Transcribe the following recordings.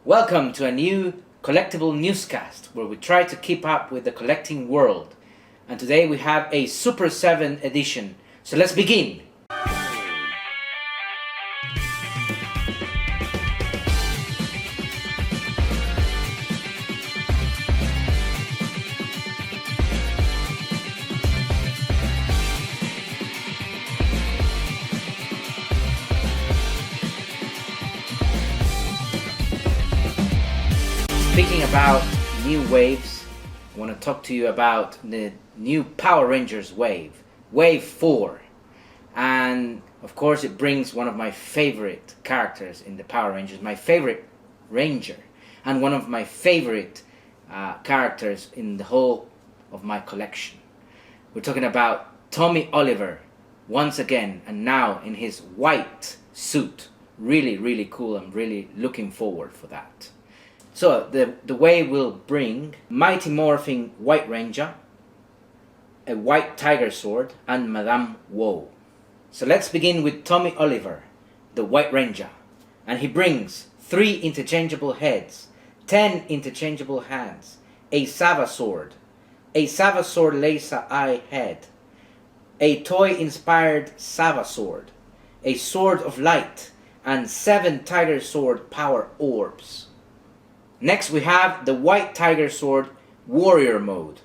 Welcome to a new collectible newscast where we try to keep up with the collecting world. And today we have a Super 7 edition. So let's begin! Speaking about new waves, I want to talk to you about the new Power Rangers wave, Wave 4. And of course it brings one of my favorite characters in the Power Rangers, my favorite Ranger, and one of my favorite characters in the whole of my collection. We're talking about Tommy Oliver once again, and now in his white suit. Really cool. I'm really looking forward for that. So the wave will bring Mighty Morphing White Ranger, a White Tiger Sword, and Madame Woe. So let's begin with Tommy Oliver, the White Ranger. And he brings 3 interchangeable heads, 10 interchangeable hands, a Sava Sword laser eye head, a toy-inspired Sava Sword, a Sword of Light, and 7 Tiger Sword power orbs. Next we have the White Tiger Sword Warrior Mode,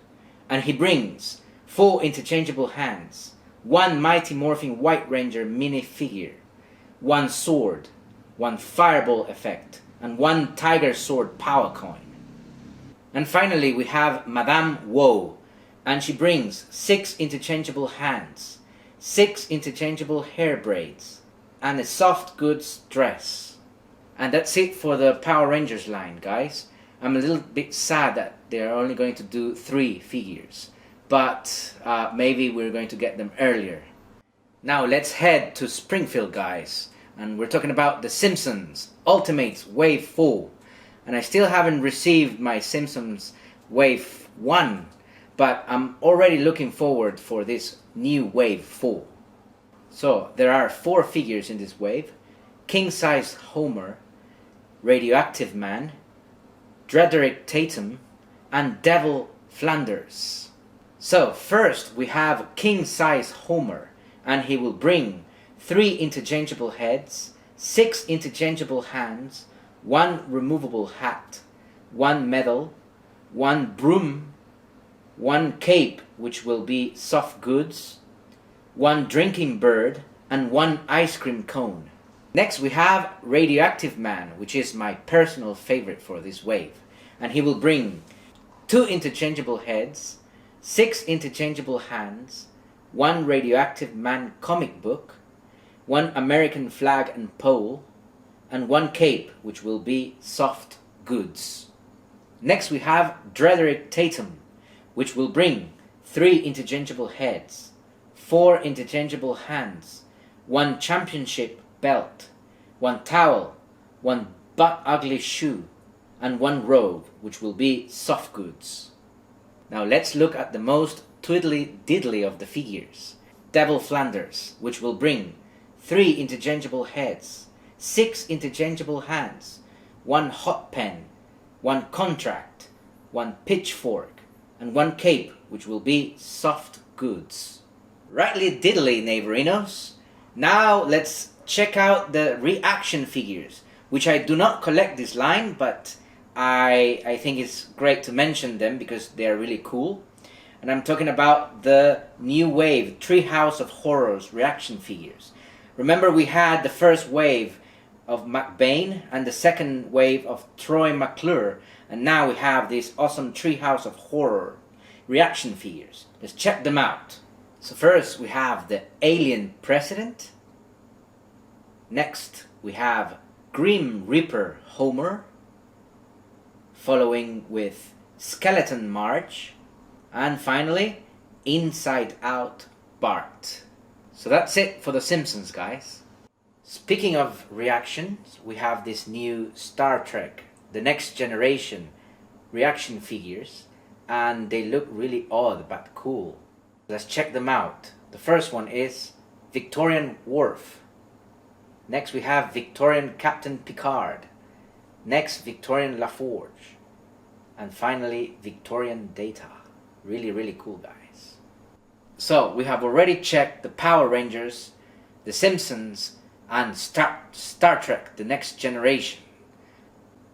and he brings 4 interchangeable hands, 1 Mighty Morphing White Ranger minifigure, 1 sword, 1 fireball effect, and 1 Tiger Sword power coin. And finally we have Madame Woe, and she brings 6 interchangeable hands, 6 interchangeable hair braids, and a soft goods dress. And that's it for the Power Rangers line, guys. I'm a little bit sad that they're only going to do 3 figures, but maybe we're going to get them earlier. Now let's head to Springfield, guys, and we're talking about the Simpsons Ultimates Wave 4. And I still haven't received my Simpsons Wave 1, but I'm already looking forward for this new Wave 4. So there are 4 figures in this wave: King-size Homer, Radioactive Man, Drederick Tatum, and Devil Flanders. So first we have King-size Homer, and he will bring 3 interchangeable heads, 6 interchangeable hands, 1 removable hat, 1 medal, 1 broom, 1 cape which will be soft goods, 1 drinking bird, and 1 ice cream cone. Next we have Radioactive Man, which is my personal favorite for this wave, and he will bring 2 interchangeable heads, 6 interchangeable hands, 1 Radioactive Man comic book, 1 American flag and pole, and 1 cape which will be soft goods. Next we have Drederick Tatum, which will bring 3 interchangeable heads, 4 interchangeable hands, 1 championship belt, 1 towel, 1 butt ugly shoe, and 1 robe which will be soft goods. Now let's look at the most twiddly diddly of the figures, Devil Flanders, which will bring 3 interchangeable heads, 6 interchangeable hands, 1 hot pen, 1 contract, 1 pitchfork, and 1 cape which will be soft goods. Rightly diddly, neighborinos. Now let's check out the reaction figures, which I do not collect this line, but I think it's great to mention them because they are really cool. And I'm talking about the new wave Treehouse of Horrors reaction figures. Remember we had the first wave of McBain and the second wave of Troy McClure, and now we have this awesome Treehouse of Horror reaction figures. Let's check them out. So first we have the Alien President. Next we have Grim Reaper Homer, following with Skeleton Marge, and finally Inside Out Bart. So that's it for the Simpsons, guys. Speaking of reactions, we have this new Star Trek, The Next Generation reaction figures, and they look really odd but cool. Let's check them out. The first one is Victorian Worf. Next we have Victorian Captain Picard. Next, Victorian LaForge. And finally, Victorian Data. Really, really cool, guys. So, we have already checked the Power Rangers, the Simpsons, and Star Trek, The Next Generation.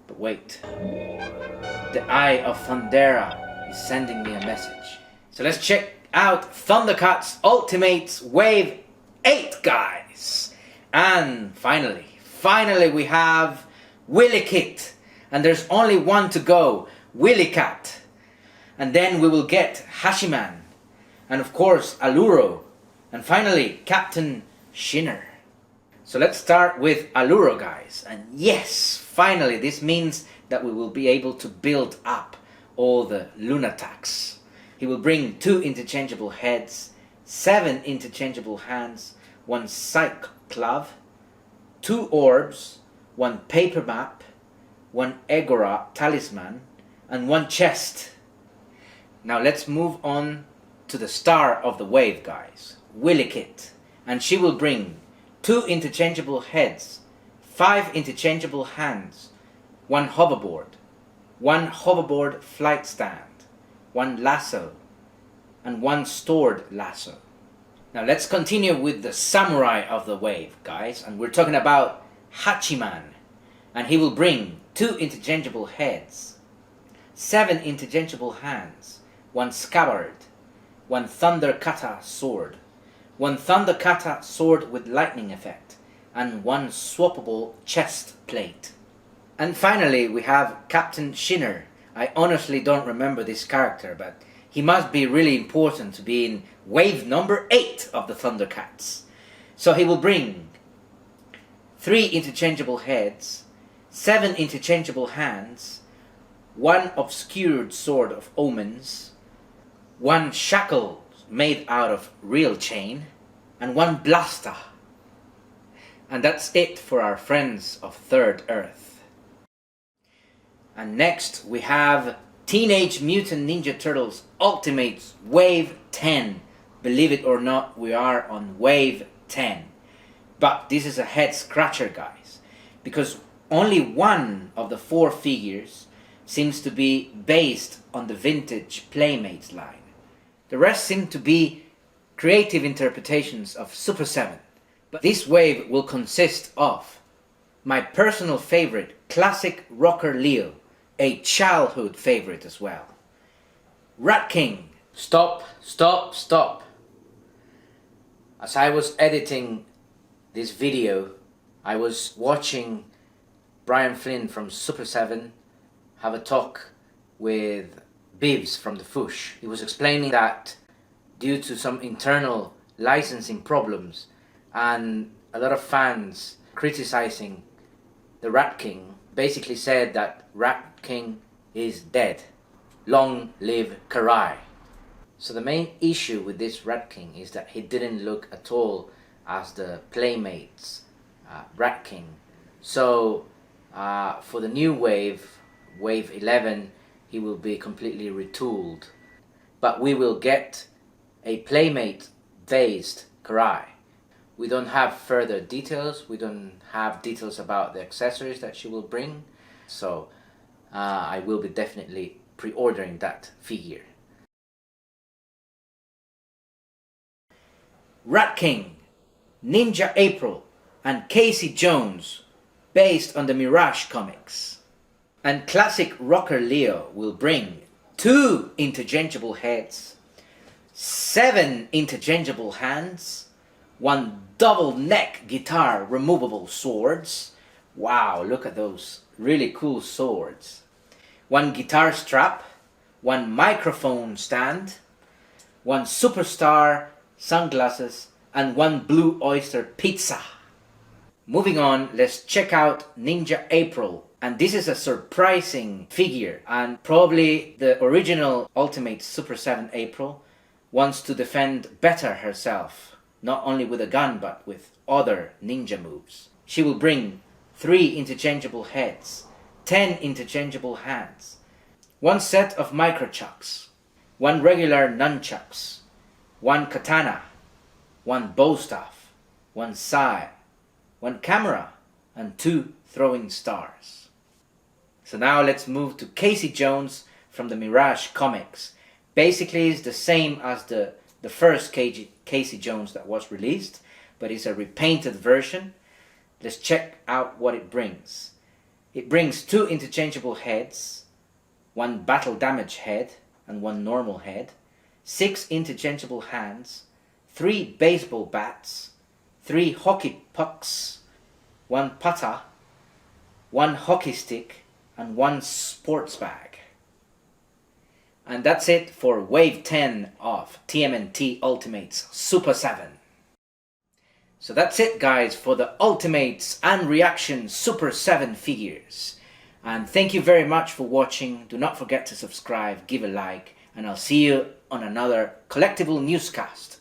But wait. The Eye of Thundera is sending me a message. So let's check out Thundercats Ultimates Wave 8, guys. And finally we have Willy Kit. And there's only one to go, Willy Cat. And then we will get Hashiman. And of course, Aluro. And finally, Captain Shinner. So let's start with Aluro, guys. And yes, finally, this means that we will be able to build up all the Lunatics. He will bring 2 interchangeable heads, 7 interchangeable hands, 1 Cyclove, 2 orbs, 1 paper map, 1 Egora talisman, and 1 chest. Now let's move on to the star of the wave, guys, Willy Kit. And she will bring 2 interchangeable heads, 5 interchangeable hands, 1 hoverboard, 1 hoverboard flight stand, 1 lasso, and 1 stored lasso. Now let's continue with the samurai of the wave, guys, and we're talking about Hachiman. And he will bring 2 interchangeable heads, 7 interchangeable hands, 1 scabbard, 1 Thunderkata sword, 1 Thunderkata sword with lightning effect, and 1 swappable chest plate. And finally we have Captain Shinner. I honestly don't remember this character, but he must be really important to be in wave number 8 of the Thundercats. So he will bring 3 interchangeable heads, 7 interchangeable hands, 1 obscured sword of omens, 1 shackle made out of real chain, and 1 blaster. And that's it for our friends of Third Earth. And next we have Teenage Mutant Ninja Turtles Ultimates Wave 10. Believe it or not, we are on Wave 10. But this is a head scratcher, guys, because only 1 of the 4 figures seems to be based on the vintage Playmates line. The rest seem to be creative interpretations of Super7. But this wave will consist of my personal favorite, classic rocker Leo, a childhood favorite as well. Rat King. Stop. As I was editing this video, I was watching Brian Flynn from Super7 have a talk with Bibs from the Fwoosh. He was explaining that due to some internal licensing problems and a lot of fans criticizing the Rat King, basically said that Rat King is dead. Long live Karai. So the main issue with this Rat King is that he didn't look at all as the Playmates Rat King. So for the new wave, Wave 11, he will be completely retooled. But we will get a Playmate-based Karai. We don't have further details. We don't have details about the accessories that she will bring. So I will be definitely pre-ordering that figure. Rat King, Ninja April, and Casey Jones, based on the Mirage comics. And classic rocker Leo will bring 2 interchangeable heads, 7 interchangeable hands, 1 double neck guitar removable swords. Wow, look at those really cool swords. 1 guitar strap, 1 microphone stand, 1 superstar sunglasses, and 1 Blue Oyster pizza. Moving on, let's check out Ninja April. And this is a surprising figure, and probably the original Ultimate Super7 April wants to defend better herself, not only with a gun but with other ninja moves. She will bring 3 interchangeable heads, 10 interchangeable hands, 1 set of microchucks, 1 regular nunchucks, 1 katana, 1 bow staff, 1 sai, 1 camera, and 2 throwing stars. So now let's move to Casey Jones from the Mirage comics. Basically it's the same as the first Casey Jones that was released, but it's a repainted version. Let's check out what it brings. It brings 2 interchangeable heads, 1 battle damage head and 1 normal head, 6 interchangeable hands, 3 baseball bats, 3 hockey pucks, 1 putter, 1 hockey stick and 1 sports bag. And that's it for Wave 10 of TMNT Ultimates Super 7. So that's it guys for the Ultimates and Reaction Super 7 figures. And thank you very much for watching. Do not forget to subscribe, give a like, and I'll see you on another Collectible Newscast.